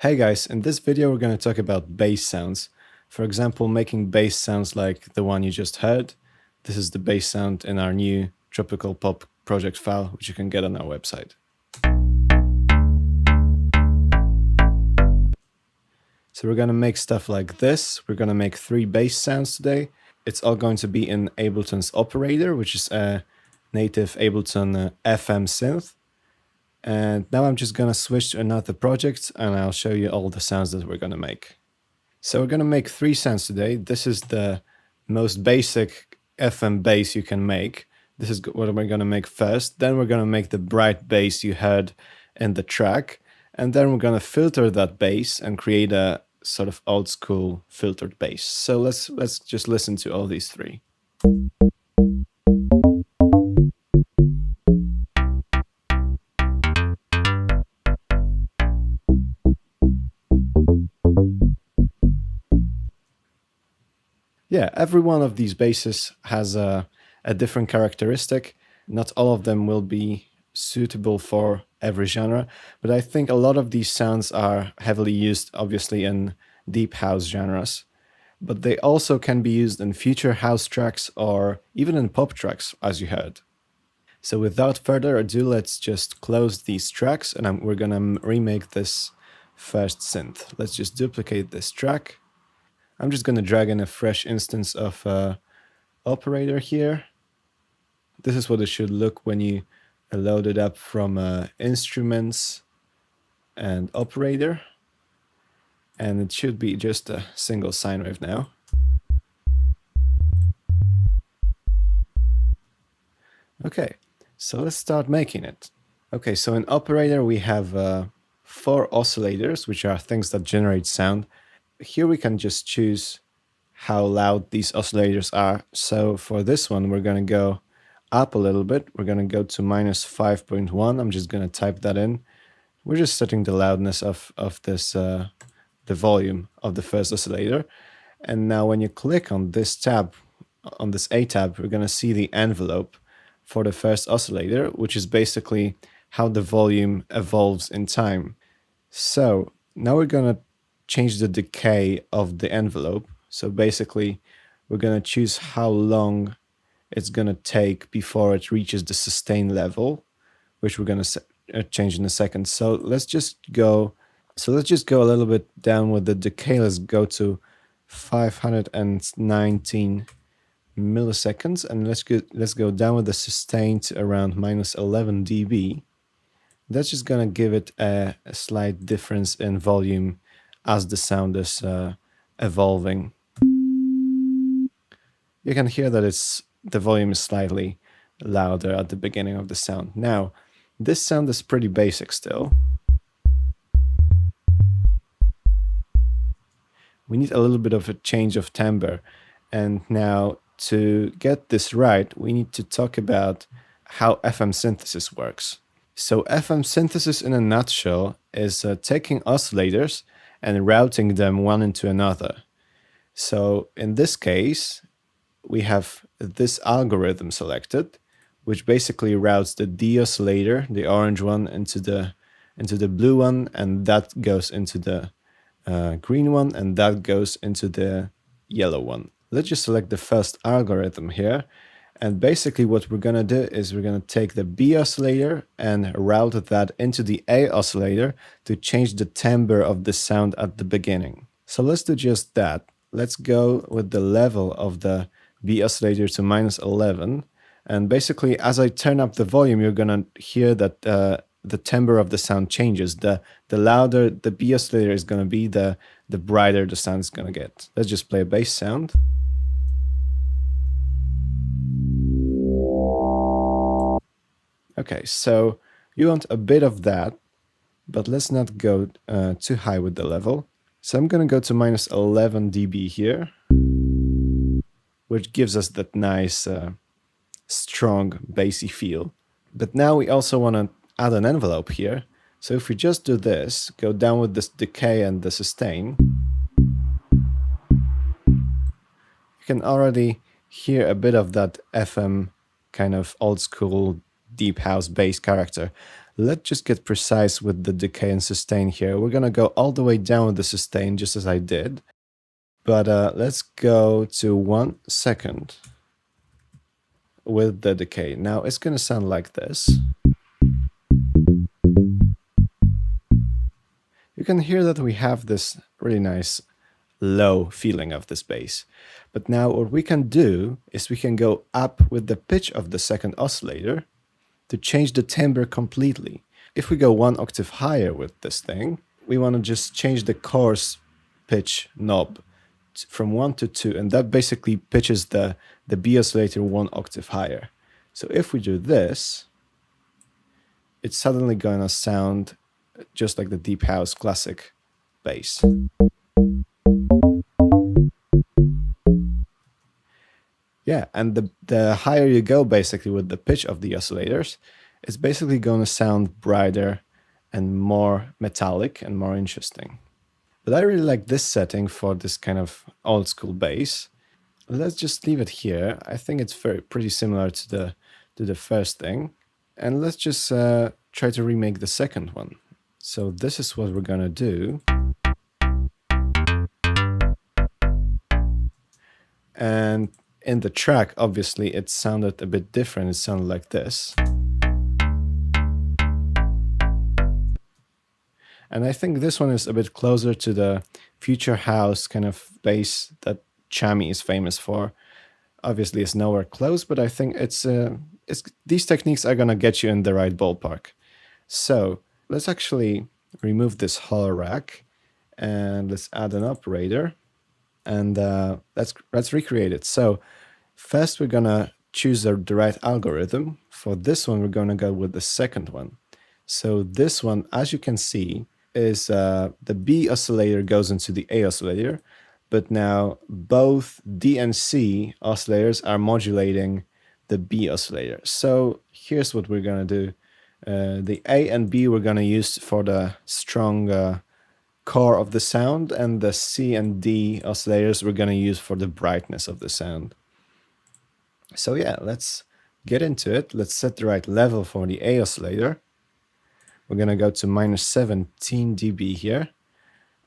Hey guys, in this video we're going to talk about bass sounds. For example, making bass sounds like the one you just heard. This is the bass sound in our new Tropical Pop project file, which you can get on our website. So we're going to make stuff like this. We're going to make 3 bass sounds today. It's all going to be in Ableton's operator, which is a native Ableton FM synth. And now I'm just gonna switch to another project and I'll show you all the sounds that we're gonna make. So we're gonna make 3 sounds today. This is the most basic FM bass you can make. This is what we're gonna make first. Then we're gonna make the bright bass you heard in the track. And then we're gonna filter that bass and create a sort of old school filtered bass. So let's just listen to all these 3. Yeah, every one of these basses has a different characteristic. Not all of them will be suitable for every genre, but I think a lot of these sounds are heavily used, obviously, in deep house genres. But they also can be used in future house tracks or even in pop tracks, as you heard. So without further ado, let's just close these tracks and we're gonna remake this first synth. Let's just duplicate this track. I'm just going to drag in a fresh instance of operator here. This is what it should look when you load it up from instruments and operator. And it should be just a single sine wave now. Okay, so let's start making it. Okay, so in operator we have 4 oscillators, which are things that generate sound. Here we can just choose how loud these oscillators are. So for this one, we're going to go up a little bit. We're going to go to -5.1. I'm just going to type that in. We're just setting the loudness of this, the volume of the first oscillator. And now when you click on this tab, on this A tab, we're going to see the envelope for the first oscillator, which is basically how the volume evolves in time. So now we're going to change the decay of the envelope. So basically, we're going to choose how long it's going to take before it reaches the sustain level, which we're going to change in a second. So let's just go a little bit down with the decay. Let's go to 519 milliseconds, and let's go down with the sustain to around -11 dB. That's just going to give it a slight difference in volume as the sound is evolving. You can hear that the volume is slightly louder at the beginning of the sound. Now, this sound is pretty basic still. We need a little bit of a change of timbre. And now, to get this right, we need to talk about how FM synthesis works. So FM synthesis in a nutshell is taking oscillators and routing them one into another. So in this case, we have this algorithm selected, which basically routes the D oscillator, the orange one, into the blue one, and that goes into the green one, and that goes into the yellow one. Let's just select the first algorithm here. And basically what we're going to do is we're going to take the B oscillator and route that into the A oscillator to change the timbre of the sound at the beginning. So let's do just that. Let's go with the level of the B oscillator to -11. And basically, as I turn up the volume, you're going to hear that the timbre of the sound changes. The louder the B oscillator is going to be, the brighter the sound is going to get. Let's just play a bass sound. Okay, so you want a bit of that, but let's not go too high with the level. So I'm going to go to -11 dB here, which gives us that nice, strong, bassy feel. But now we also want to add an envelope here. So if we just do this, go down with this decay and the sustain, you can already hear a bit of that FM kind of old school deep house bass character. Let's just get precise with the decay and sustain here. We're gonna go all the way down with the sustain, just as I did. But let's go to 1 second with the decay. Now it's gonna sound like this. You can hear that we have this really nice low feeling of this bass. But now what we can do is we can go up with the pitch of the second oscillator to change the timbre completely. If we go 1 octave higher with this thing, we want to just change the coarse pitch knob from 1 to 2, and that basically pitches the B oscillator 1 octave higher. So if we do this, it's suddenly gonna sound just like the deep house classic bass. Yeah, and the higher you go basically with the pitch of the oscillators, it's basically going to sound brighter and more metallic and more interesting. But I really like this setting for this kind of old school bass. Let's just leave it here. I think it's pretty similar to the first thing. And let's just try to remake the second one. So this is what we're gonna do. And in the track, obviously, it sounded a bit different. It sounded like this. And I think this one is a bit closer to the future house kind of bass that Chami is famous for. Obviously, it's nowhere close, but I think these techniques are gonna get you in the right ballpark. So let's actually remove this hollow rack and let's add an operator. And let's recreate it. So first we're gonna choose the right algorithm. For this one, we're gonna go with the second one. So this one, as you can see, is the B oscillator goes into the A oscillator, but now both D and C oscillators are modulating the B oscillator. So here's what we're gonna do. The A and B we're gonna use for the strong core of the sound, and the C and D oscillators we're gonna use for the brightness of the sound. So yeah, let's get into it. Let's set the right level for the A oscillator. We're gonna go to -17 dB here,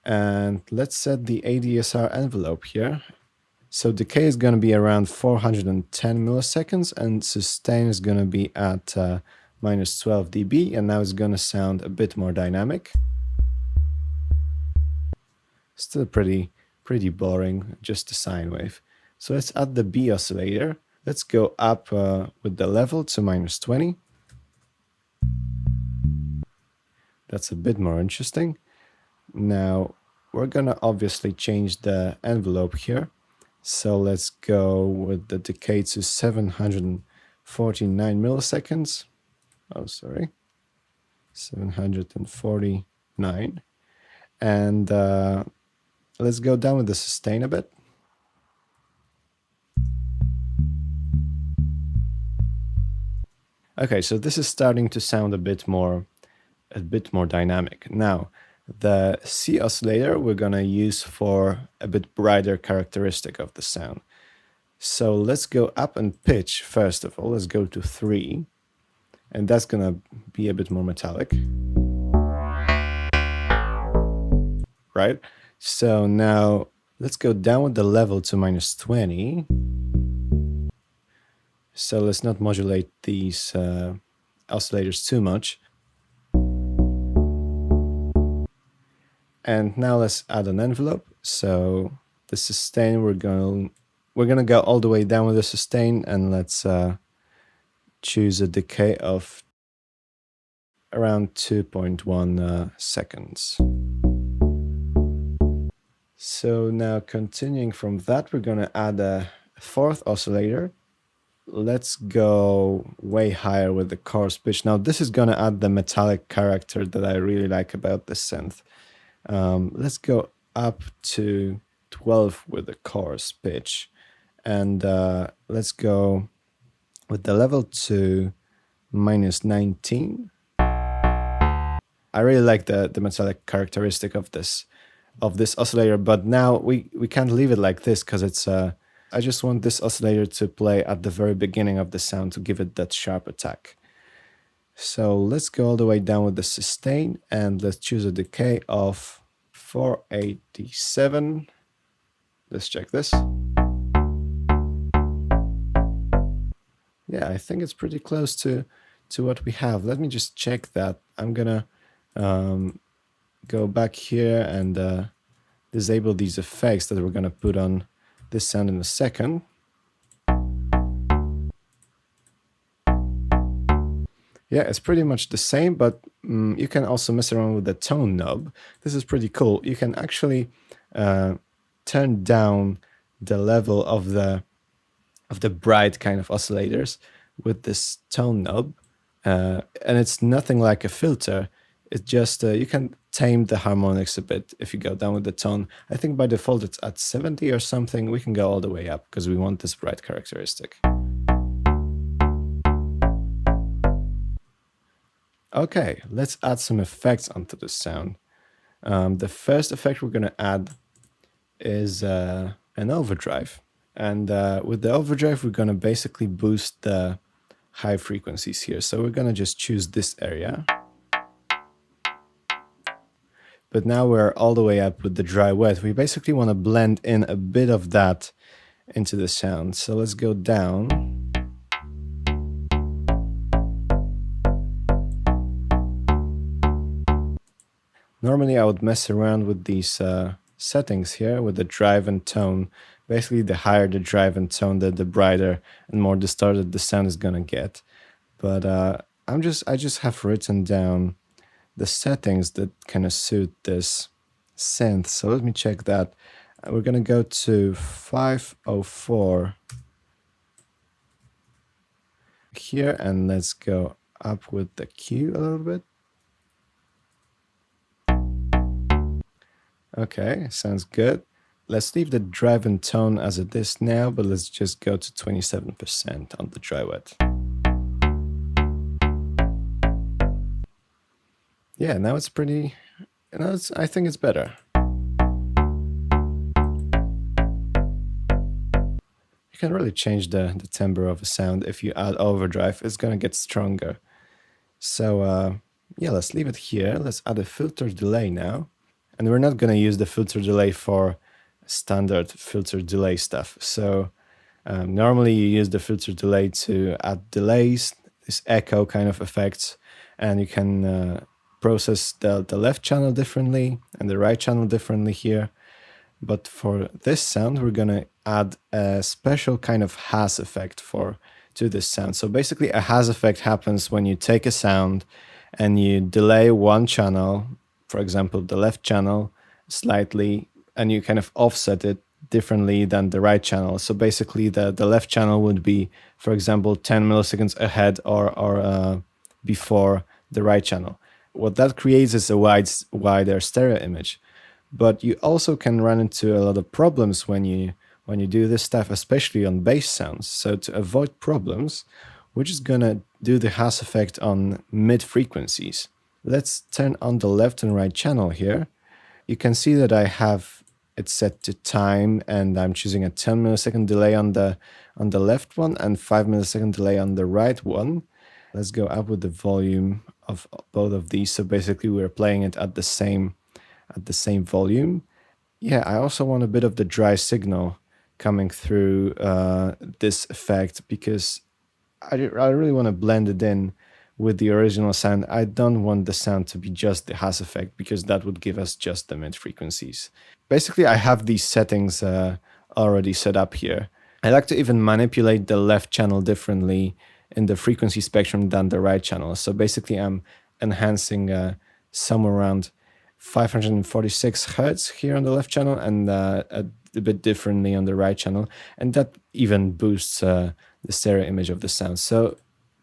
and let's set the ADSR envelope here. So decay is gonna be around 410 milliseconds, and sustain is gonna be at -12 dB, and now it's gonna sound a bit more dynamic. Still pretty boring, just a sine wave. So let's add the B oscillator. Let's go up with the level to -20. That's a bit more interesting. Now we're gonna obviously change the envelope here. So let's go with the decay to 749 milliseconds. Oh, sorry. 749. And let's go down with the sustain a bit. Okay, so this is starting to sound a bit more dynamic. Now, the C oscillator we're gonna use for a bit brighter characteristic of the sound. So let's go up and pitch first of all. Let's go to 3, and that's gonna be a bit more metallic. Right? So now let's go down with the level to -20. So let's not modulate these oscillators too much. And now let's add an envelope. So the sustain, we're gonna go all the way down with the sustain, and let's choose a decay of around 2.1 seconds. So now continuing from that, we're gonna add a fourth oscillator. Let's go way higher with the coarse pitch. Now this is gonna add the metallic character that I really like about this synth. Let's go up to 12 with the coarse pitch, and let's go with the level to -19. I really like the metallic characteristic of this oscillator, but now we can't leave it like this because it's I just want this oscillator to play at the very beginning of the sound to give it that sharp attack. So let's go all the way down with the sustain and let's choose a decay of 487. Let's check this. Yeah, I think it's pretty close to what we have. Let me just check that. I'm gonna go back here and disable these effects that we're gonna put on this sound in a second. Yeah, it's pretty much the same, but you can also mess around with the tone knob. This is pretty cool. You can actually turn down the level of the bright kind of oscillators with this tone knob, and it's nothing like a filter. It's just you can tame the harmonics a bit if you go down with the tone. I think by default it's at 70 or something. We can go all the way up because we want this bright characteristic. Okay, let's add some effects onto the sound. The first effect we're going to add is an overdrive. And with the overdrive, we're going to basically boost the high frequencies here. So we're going to just choose this area. But now we're all the way up with the dry wet. We basically want to blend in a bit of that into the sound. So let's go down. Normally I would mess around with these settings here with the drive and tone. Basically, the higher the drive and tone, the brighter and more distorted the sound is gonna get. But I just have written down the settings that kind of suit this synth. So let me check that. We're gonna go to 504 here, and let's go up with the Q a little bit. Okay, sounds good. Let's leave the drive and tone as it is now, but let's just go to 27% on the dry wet. Yeah, now it's pretty, I think it's better. You can really change the timbre of a sound. If you add overdrive, it's gonna get stronger. So yeah, let's leave it here. Let's add a filter delay now. And we're not gonna use the filter delay for standard filter delay stuff. So normally you use the filter delay to add delays, this echo kind of effects, and you can process the left channel differently and the right channel differently here. But for this sound, we're gonna add a special kind of haze effect to this sound. So basically a haze effect happens when you take a sound and you delay one channel, for example, the left channel slightly, and you kind of offset it differently than the right channel. So basically the left channel would be, for example, 10 milliseconds ahead or before the right channel. What that creates is a wider stereo image. But you also can run into a lot of problems when you do this stuff, especially on bass sounds. So to avoid problems, we're just gonna do the haze effect on mid frequencies. Let's turn on the left and right channel here. You can see that I have it set to time, and I'm choosing a 10 millisecond delay on the left one and 5 millisecond delay on the right one. Let's go up with the volume of both of these. So basically we're playing it at the same volume. Yeah, I also want a bit of the dry signal coming through this effect because I really want to blend it in with the original sound. I don't want the sound to be just the haze effect because that would give us just the mid frequencies. Basically, I have these settings already set up here. I like to even manipulate the left channel differently in the frequency spectrum than the right channel. So basically, I'm enhancing somewhere around 546 hertz here on the left channel and a bit differently on the right channel. And that even boosts the stereo image of the sound. So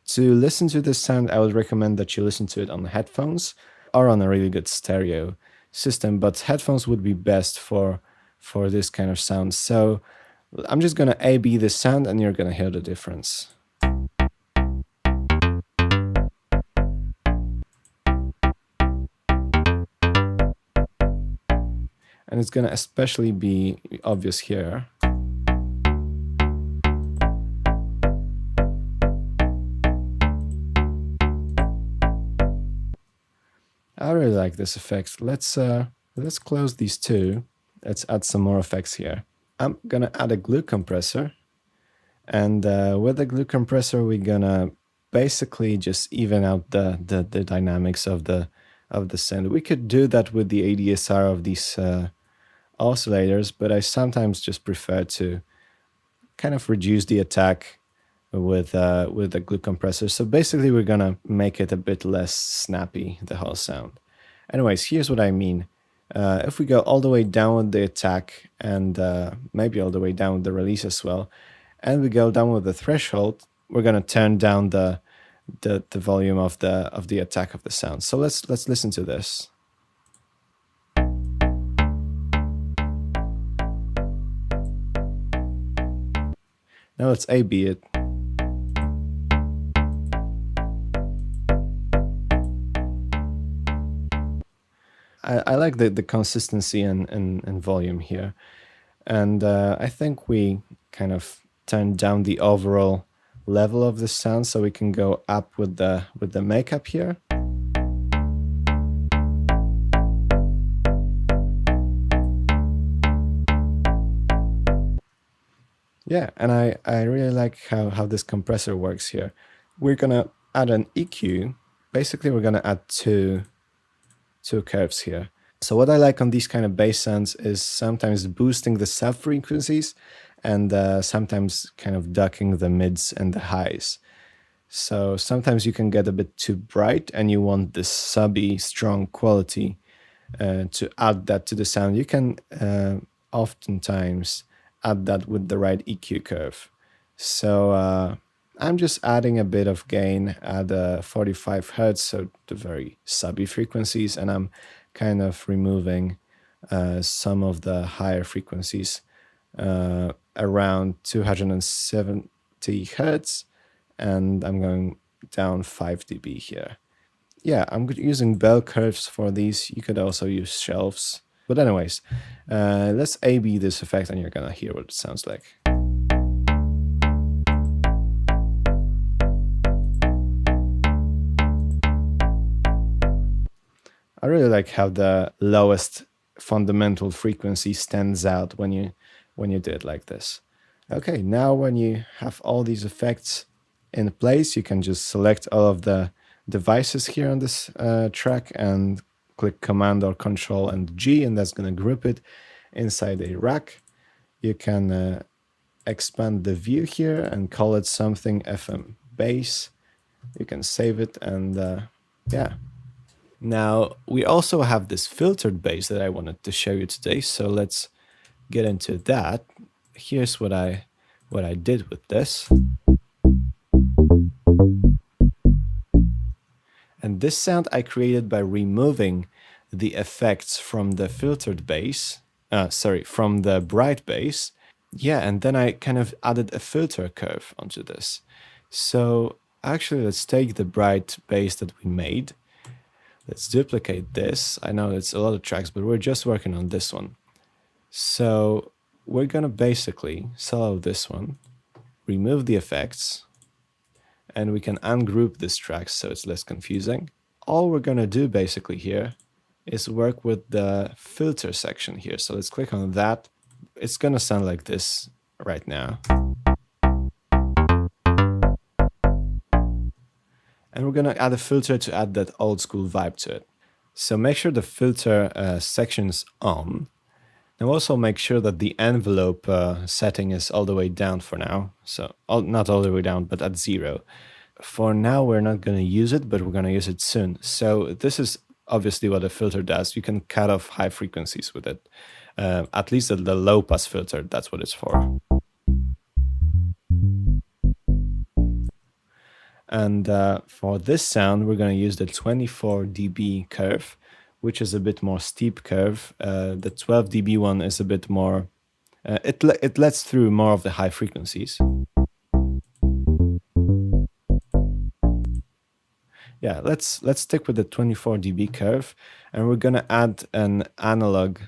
to listen to this sound, I would recommend that you listen to it on headphones or on a really good stereo system, but headphones would be best for this kind of sound. So I'm just gonna A/B this sound and you're gonna hear the difference. And it's gonna especially be obvious here. I really like this effect. Let's close these two. Let's add some more effects here. I'm gonna add a glue compressor, and with the glue compressor, we're gonna basically just even out the dynamics of the synth. We could do that with the ADSR of these oscillators, but I sometimes just prefer to kind of reduce the attack with the glue compressor. So basically, we're gonna make it a bit less snappy, the whole sound. Anyways, here's what I mean. If we go all the way down with the attack and maybe all the way down with the release as well, and we go down with the threshold, we're gonna turn down the volume of the attack of the sound. So let's listen to this. Now let's A/B it. I like the consistency and volume here. And I think we kind of turned down the overall level of the sound so we can go up with the makeup here. Yeah, and I really like how this compressor works here. We're gonna add an EQ. Basically, we're gonna add two curves here. So what I like on these kind of bass sounds is sometimes boosting the sub frequencies and sometimes kind of ducking the mids and the highs. So sometimes you can get a bit too bright and you want this subby strong quality to add that to the sound. You can oftentimes add that with the right EQ curve. So I'm just adding a bit of gain at 45 Hertz, so the very subby frequencies, and I'm kind of removing some of the higher frequencies around 270 Hertz, and I'm going down 5 dB here. Yeah, I'm using bell curves for these. You could also use shelves. But anyways, let's A/B this effect and you're gonna hear what it sounds like. I really like how the lowest fundamental frequency stands out when you do it like this. Okay, now when you have all these effects in place, you can just select all of the devices here on this track and click Command or Control and G, and that's going to group it inside a rack. You can expand the view here and call it something FM bass. You can save it, and yeah. Now we also have this filtered bass that I wanted to show you today, so let's get into that. Here's what I did with this. And this sound I created by removing the effects from the filtered bass, from the bright bass. Yeah, and then I kind of added a filter curve onto this. So actually, let's take the bright bass that we made. Let's duplicate this. I know it's a lot of tracks, but we're just working on this one. So we're gonna basically solo this one, remove the effects, and we can ungroup this track so it's less confusing. All we're gonna do basically here is work with the filter section here. So let's click on that. It's gonna sound like this right now. And we're gonna add a filter to add that old school vibe to it. So make sure the filter section's on. And also make sure that the envelope setting is all the way down for now. So not all the way down, but at 0. For now, we're not going to use it, but we're going to use it soon. So this is obviously what a filter does. You can cut off high frequencies with it. At least the low pass filter, that's what it's for. And for this sound, we're going to use the 24 dB curve, which is a bit more steep curve. The 12 dB one is a bit more, it lets through more of the high frequencies. Yeah, let's stick with the 24 dB curve, and we're gonna add an analog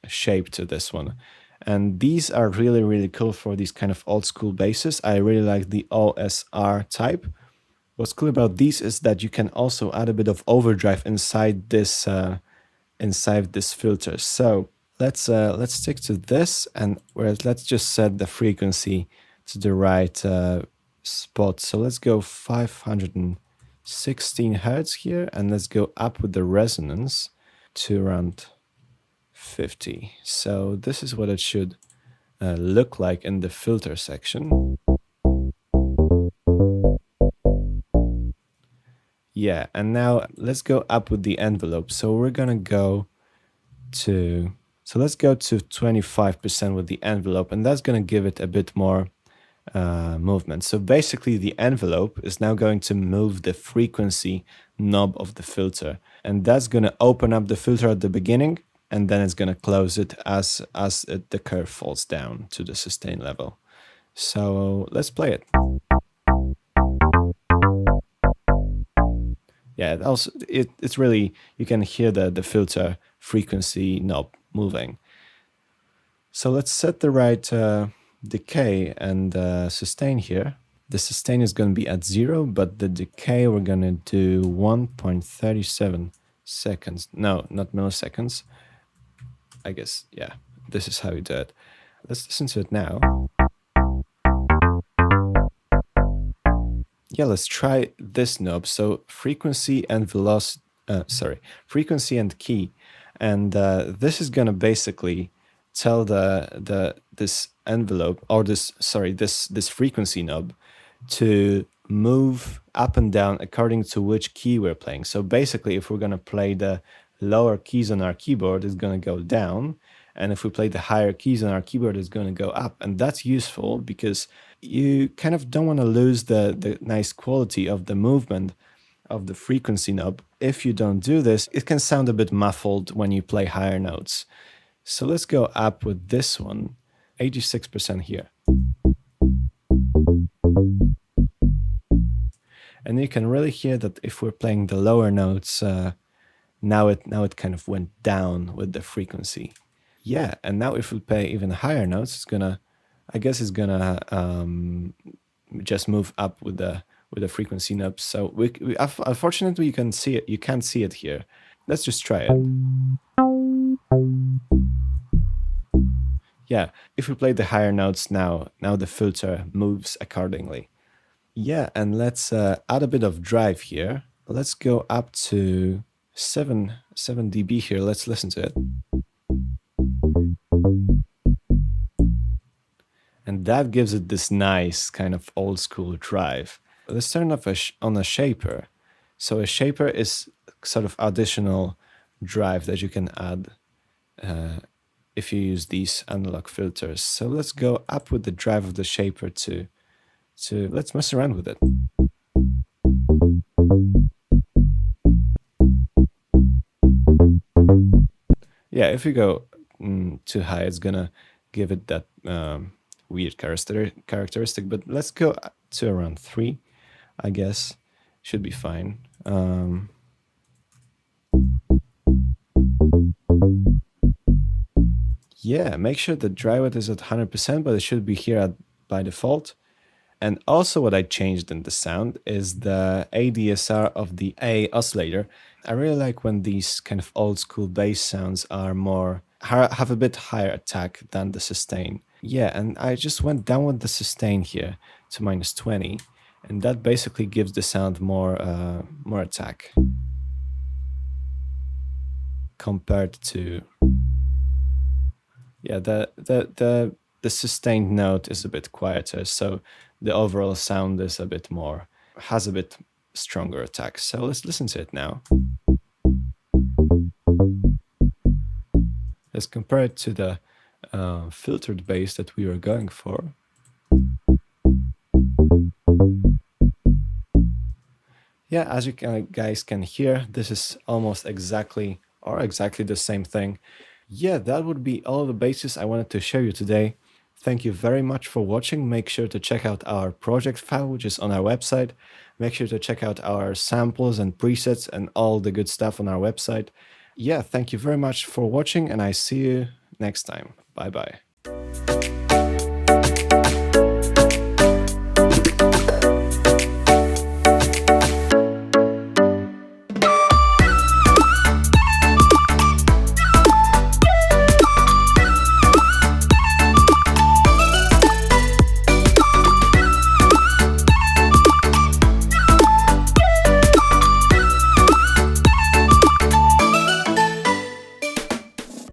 shape to this one. And these are really cool for these kind of old school basses. I really like the OSR type. What's cool about these is that you can also add a bit of overdrive inside this filter. So let's stick to this, and let's just set the frequency to the right spot. So let's go 516 hertz here, and let's go up with the resonance to around 50. So this is what it should look like in the filter section. Yeah, and now let's go up with the envelope. So we're gonna go to, so let's go to 25% with the envelope, and that's gonna give it a bit more movement. So basically the envelope is now going to move the frequency knob of the filter, and that's gonna open up the filter at the beginning, and then it's gonna close it as the curve falls down to the sustain level. So let's play it. Yeah, it's really, you can hear the filter frequency knob moving. So let's set the right decay and sustain here. The sustain is going to be at 0, but the decay we're going to do 1.37 seconds. No, not milliseconds. I guess, yeah, this is how you do it. Let's listen to it now. Yeah, let's try this knob. So frequency and velocity, frequency and key. And this is gonna basically tell this envelope, or this frequency knob to move up and down according to which key we're playing. So basically, if we're gonna play the lower keys on our keyboard, it's gonna go down. And if we play the higher keys on our keyboard, it's going to go up. And that's useful because you kind of don't want to lose the nice quality of the movement of the frequency knob. If you don't do this, it can sound a bit muffled when you play higher notes. So let's go up with this one, 86% here. And you can really hear that if we're playing the lower notes, now it kind of went down with the frequency. Yeah, and now if we play even higher notes, it's gonna just move up with the frequency knob. So we unfortunately you can see it. You can't see it here. Let's just try it. Yeah, if we play the higher notes now the filter moves accordingly. Yeah, and let's add a bit of drive here. Let's go up to 7 dB here. Let's listen to it. And that gives it this nice kind of old school drive. Let's turn off on a shaper. So a shaper is sort of additional drive that you can add if you use these analog filters. So let's go up with the drive of the shaper to let's mess around with it. Yeah, if you go too high, it's gonna give it that weird characteristic, but let's go to around 3, I guess. Should be fine. Yeah, make sure the dry wet is at 100%, but it should be here by default. And also what I changed in the sound is the ADSR of the A oscillator. I really like when these kind of old school bass sounds are have a bit higher attack than the sustain. Yeah, and I just went down with the sustain here to -20, and that basically gives the sound more attack compared to, yeah, the sustained note is a bit quieter, so the overall sound is has a bit stronger attack. So let's listen to it now. Let's compare it to the filtered bass that we were going for. Yeah, as you guys can hear, this is almost exactly the same thing. Yeah, that would be all the basses I wanted to show you today. Thank you very much for watching. Make sure to check out our project file, which is on our website. Make sure to check out our samples and presets and all the good stuff on our website. Yeah, thank you very much for watching, and I see you next time. Bye-bye.